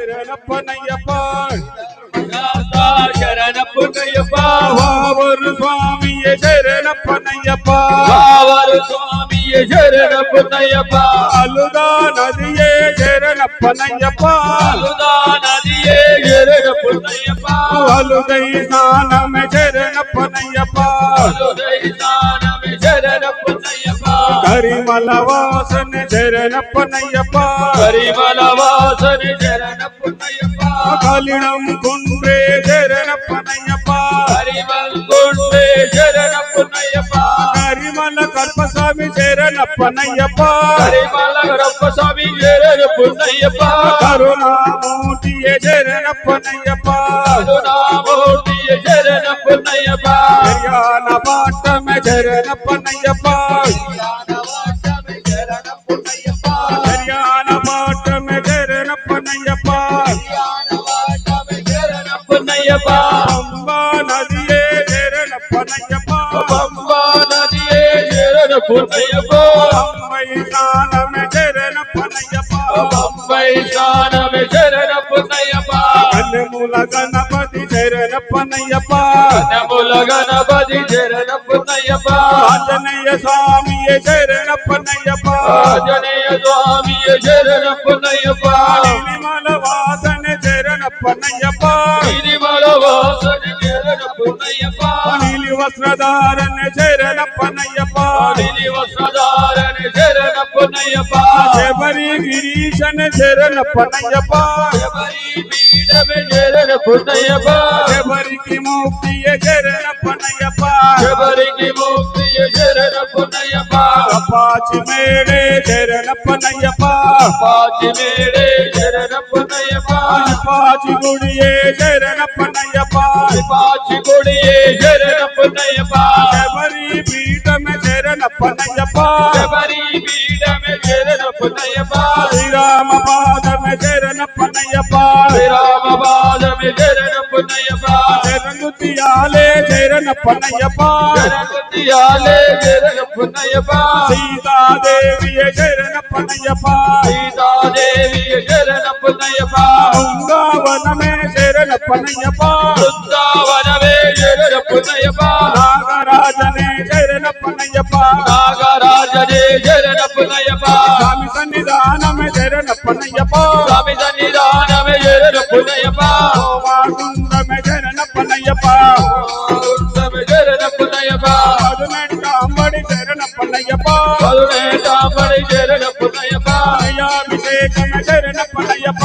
శరణప్పనయ్యప్ప శరణప్పనయ్యప్ప వావరు స్వామియ శరణప్పనయ్యప్ప వావరు స్వామియ శరణప్పనయ్యప్ప అలుదా నదియే శరణప్పనయ్యప్ప అలుదా నదియే శరణప్పనయ్యప్ప అలుదై స్నానమే శరణప్పనయ్యప్ప అలుదై స్నానమే శరణప్పనయ్యప్ప కరిమల వాసన శరణప్పనయ్యప్ప కరిమల వాసన శరణప్పనయ్యప్ప కలిణం కుండ్రే శరణప్పనయ్యప్ప కరిమల్ కుండ్రే శరణప్పనయ్యప్ప కరిమల కల్పస్వామి శరణప్పనయ్యప్ప కరిమల కల్పస్వామి శరణప్పనయ్యప్ప కరుణామూర్తియ శరణప్పనయ్యప్ప కరుణామూర్తియ శరణప్పనయ్యప్ప కళ్యాణ పాఠమే శరణప్పనయ్యప్ప కళ్యాణ పాఠమే శరణప్పనయ్యప్ప పంబా నదియే శరణప్పనయ్యప్ప పంబా నదియే శరణప్పనయ్యప్ప పంబై స్నానమే శరణప్పనయ్యప్ప పంబై స్నానమే శరణప్పనయ్యప్ప కన్నెముల గణపతి శరణప్పనయ్యప్ప కన్నెముల గణపతి శరణప్పనయ్యప్ప ఆంజనేయ స్వామియ శరణప్పనయ్యప్ప ఆంజనేయ స్వామియ శరణప్పనయ్యప్ప నిర్మల వాసన శరణప్పనయ్యప్ప నిర్మల వాసన శరణప్పనయ్యప్ప నీలి వస్త్రధారణ శరణప్పనయ్యప్ప నీలి వస్త్రధారణ శరణప్పనయ్యప్ప శబరి గిరీశన శరణప్పనయ్యప్ప శబరి పీఠమే శరణప్పనయ్యప్ప శబరికి ముక్తియ శరణప్పనయ్యప్ప శబరికి ముక్తియ శరణప్పనయ్యప్ప అపాచి మేడే శరణప్పనయ్యప్ప పాచి మేడే శరణప్పనయ్యప్ప అపాచి గుడియే శరణప్పనయ్యప్ప పాచి కొడియే శరణప్పనయ్యప్ప శబరి పీఠమే శరణప్పనయ్యప్ప శబరి పీఠమే శరణప్పనయ్యప్ప శ్రీరామ పాదమే శరణప్పనయ్యప్ప శ్రీరామ పాదమే శరణప్పనయ్యప్ప శరణుతియాలే శరణప్పనయ్యప్ప శరణుతియాలే శరణప్పనయ్యప్ప సీతాదేవియ శరణప్పనయ్యప్ప సీతాదేవి శరణప్పనయ్యప్ప బృందావనమే శరణప్పనయ్యప్ప బృందావనమే శరణప్పనయ్యప్ప నాగరాజనే శరణప్పనయ్యప్ప నాగరాజనే శరణప్పనయ్యప్ప స్వామి సన్నిధానమే శరణప్పనయ్యప్ప స్వామి సన్నిధానమే శరణప్పనయ్యప్ప వాగుండమే శరణప్పనయ్యప్ప శరణప్పనయ్యప్ప పదునెంటాంబడి శరణప్పనయ్యప్ప పదునేటాంబడి శరణప్పనయ్యప్ప అభిషేకమే శరణప్పనయ్యప్ప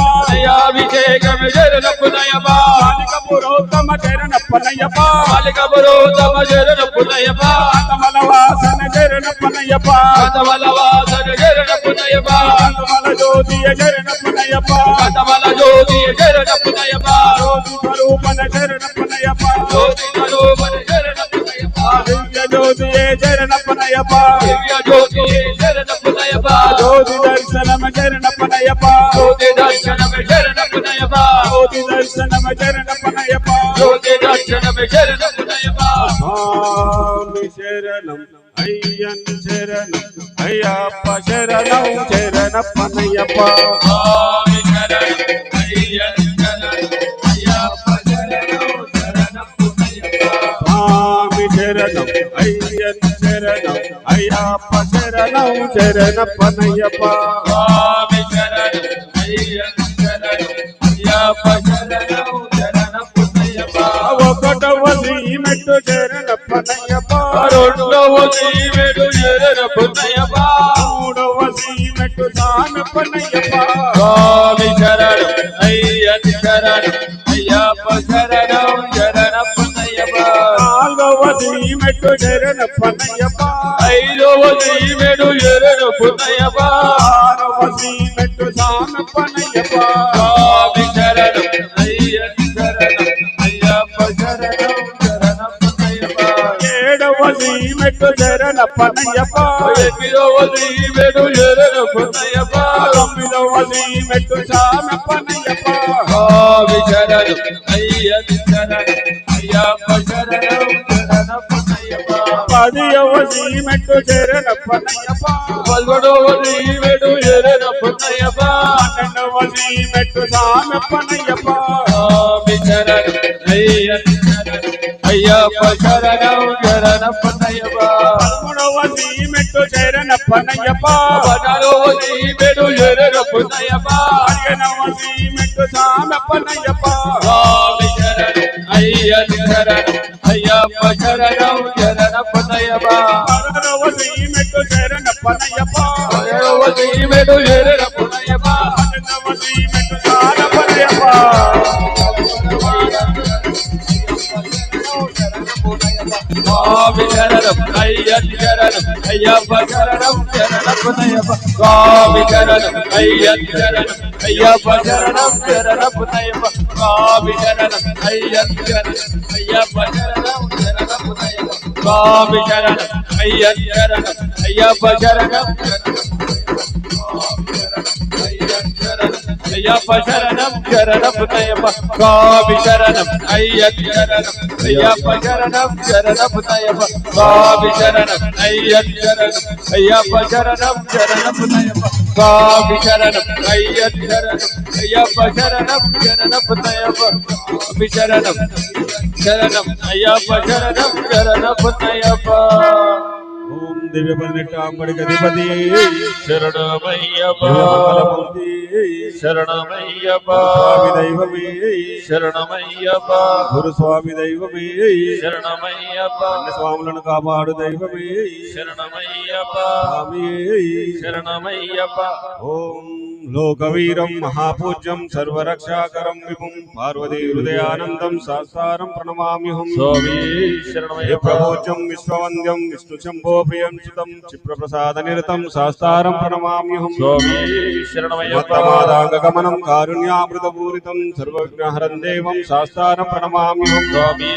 అభిషేకమే శరణప్పనయ్యప్ప బాలిక పురోత్తమ శరణప్పనయ్యప్ప బాలిక పురోత్తమ శరణప్పనయ్యప్ప కమల వాసన శరణప్పనయ్యప్ప కమల వాసన శరణప్పనయ్యప్ప కమల జ్యోతియ శరణప్పనయ్యప్ప కమల జ్యోతి శరణప్పనయ్యప్ప జ్యోతి స్వరూపన శరణప్పనయ్యప్ప జ్యోతి స్వరూపన శరణప్పనయ్యప్ప దివ్య జ్యోతియే శరణప్పనయ్యప్ప దివ్య జ్యోతి శరణప్పనయ్యప్ప జ్యోతి దర్శనమ శరణప్పనయ్యప్ప జ్యోతి దర్శనమే శరణప్పనయ్యప్ప జ్యోతి దర్శనమ శరణప్పనయ్యప్ప జ్యోతి దర్శనమే శరణప్పనయ్యప్ప స్వామి శరణం అయ్యన్ శరణం అయ్యప్ప శరణం శరణప్పనయ్యప్ప స్వామి శరణం అయ్యన్ శరణం అయ్యప్ప శరణం శరణప్పనయ్యప్ప స్వామి శరణం అయ్యన్ శరణం అయ్యప్ప శరణం శరణప్పనయ్యప్ప స్వామి శరణం అయ్యన్ శరణం అయ్యప్ప శరణం శరణప్పనయ్యప్ప ఒకటవ శ్రీమెట్టు శరణప్పనయ్యప్ప రెండవ శ్రీమెట్టు శరణప్పనయ్యప్ప మూడవ శ్రీమెట్టు సానప్పనయ్యప్ప స్వామి శరణం అయ్యన్ శరణం అయ్యప్ప శరణం శరణప్పనయ్యప్ప నాలుగవ శ్రీమెట్టు శరణప్పనయ్యప్ప ఐదవ శ్రీమెట్టు శరణప్పనయ్యప్ప ఆరవ శ్రీమెట్టు సానప్పనయ్యప్ప స్వామి శరణం అయ్యన్ శరణం అయ్యప్ప శరణం శరణప్పనయ్యప్ప ఏడవ శ్రీమెట్టు శరణప్పనయ్యప్ప ఎనిమిదవ శ్రీమెట్టు శరణప్పనయ్యప్ప తొమ్మిదవ శ్రీమెట్టు సానప్పనయ్యప్ప స్వామి శరణం అయ్యన్ శరణం అయ్యప్ప శరణం శరణప్పనయ్యప్ప పదియవది మెట్టు చేరనప్పనయ్యప్ప పల్గొడవది మెట్టు చేరనప్పనయ్యప్ప పన్నెండవది మెట్టు సామెప్పనయ్యప్ప స్వామి శరణం అయ్యప్ప శరణం శరణప్పనయ్యప్ప పదమూడవది మెట్టు చేరనప్పనయ్యప్ప పదహారవది మెట్టు చేరనప్పనయ్యప్ప పదిహేనవది మెట్టు సామెప్పనయ్యప్ప స్వామి శరణం అయ్యప్ప శరణం శరణప్పనయ్యప్ప పదహారవది మెట్టు చేరనప్పనయ్యప్ప పదహారవది మెట్టు చేరనప్పనయ్యప్ప పన్నెండవది మెట్టు సామెప్పనయ్యప్ప స్వామి శరణం అయ్యప్ప శరణం శరణప్పనయ్యప్ప స్వామి శరణం అయ్యప్ప శరణం శరణప్పనయ్యప్ప స్వామి శరణం అయ్యప్ప శరణం శరణప్పనయ్యప్ప స్వామి శరణం అయ్యప్ప శరణం అయ్యప్ప శరణం శరణప్పనయ్యప్ప స్వామి శరణం అయ్యప్ప శరణం శరణప్పనయ్యప్ప స్వామి శరణం అయ్యప్ప శరణం శరణప్పనయ్యప్ప స్వామి శరణం అయ్యప్ప శరణం శరణప్పనయ్యప్ప స్వామి శరణం అయ్యప్ప శరణం శరణప్పనయ్యప్ప ఓం దివ్య పన్నెట్టాంబడి గదిపతి శరణమయ్యప్ప శరణమయ్యప్ప స్వామి దైవమే శరణమయ్యప్ప గురు స్వామి దైవమే శరణమయ్యప్ప అన్ని స్వాములను కాపాడు దైవమే శరణమయ్యప్ప స్వామి శరణమయ్యప్ప ఓం లోకవీరం మహాపూజ్యం సర్వరక్షాకరం విభుం పార్వతీ హృదయానందం శాస్త్రం ప్రణమామ్యహం స్వామి హే శరణమయ్యప్ప ప్రభోజ్యం విశ్వవంద్యం విష్ణు శంభో ప్రియం చితం క్షిప్రప్రసాద నిరతం శాస్త్రం ప్రణమామ్యహం స్వామి శరణమయ్యప్ప మత్తమాదాంగమనం కారుణ్యామృతపూరితం సర్వజ్ఞహరం దేవం శాస్త్రం ప్రణమామ్యహం స్వామి